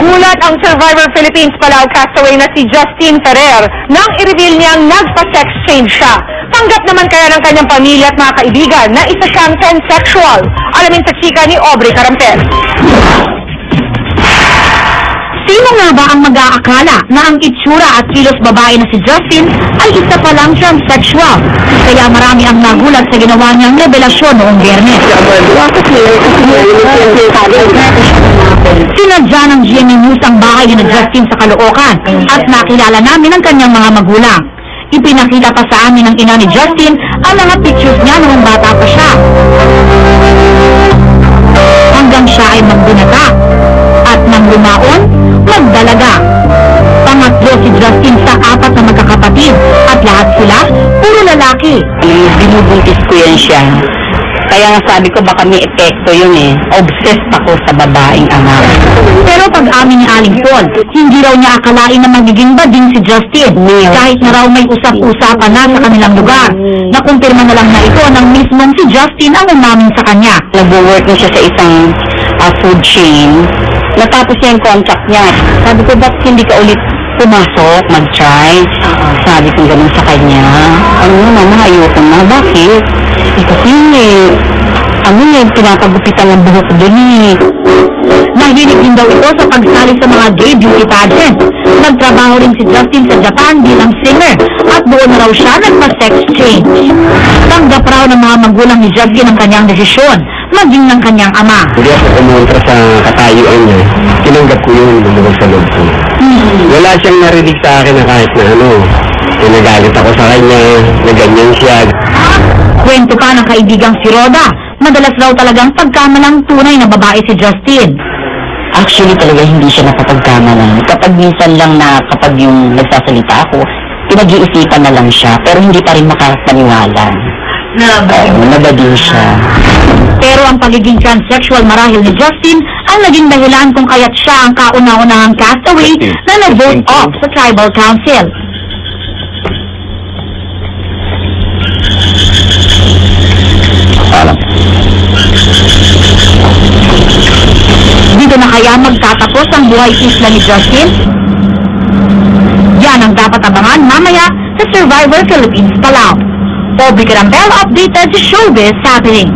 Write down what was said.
Nagulat ang Survivor Philippines Palau castaway na si Justin Ferrer nang i-reveal niyang nagpa-sex change siya. Tanggap naman kaya ng kanyang pamilya at mga kaibigan na isa siyang pansexual. Alamin sa chika ni Aubrey Carampel. Sino nga ba ang mag-aakala na ang itsura at kilos babae na si Justin ay isa pa lang transsexual? Kaya marami ang nagulat sa ginawa niyang revelasyon noong Biyernes. Sinadya ng GMA News ang bahay ni Justin sa Caloocan at nakilala namin ang kanyang mga magulang. Ipinakita pa sa amin ng ina ni Justin ang mga pictures niya noong bata pa siya. Hanggang siya ay magbunata at nang lumaon, magdalaga. Pangatlo si Justin sa 4 na magkakapatid at lahat sila puro lalaki. Binubuntis ko yan siya. Kaya nga sabi ko baka may epekto yun eh. Obsessed ako sa babaeng ama. Pero pag-amin ni Aling Paul, hindi raw niya akalain na magiging bading si Justin. Kahit na raw may usap-usapan na sa kanilang lugar. Nakumpirma na lang na ito ng mismong si Justin ang umamin sa kanya. Nag-work na siya sa isang food chain. Natapos niya yung contract niya. Sabi ko, ba't hindi ka ulit pumasok, mag-try? Sabi ko ganun sa kanya. Mama, ayoko na. Bakit? Kasi pinapagupitan ng buhok doon eh. Nahilig din daw ito sa pagsali sa mga gay beauty pageants. Nagtrabaho rin si Justin sa Japan bilang singer at doon na raw siya nagpa-sex change. Tanggap raw ng mga magulang ni Justin ang kanyang desisyon, maging ng kanyang ama. Hindi ako kumontra sa katayuan niya. Tinanggap ko yun, lumabas sa loob ko. Wala siyang narinig sa akin na kahit na nagalit ako sa kanya, na ganyan siya. Kwento pa ng kaibigang si Roda, madalas raw talagang pagkamalang tunay na babae si Justin. Actually talaga hindi siya napapagkamalan. Kapag minsan lang na kapag yung nagsasalita ako, pinag-iisipan na lang siya, pero hindi pa rin makapaniwala. Nabadin siya. Pero ang pagiging transsexual marahil ni Justin ang naging dahilan kung kaya't siya ang kauna-unahang castaway na nag-vote off sa Tribal Council. Dito na kaya magtatapos ang buhay isla ni Justin? Yan ang dapat abangan mamaya sa Survivor Philippines Palau. Aubrey Carampel updated sa Showbiz Happening.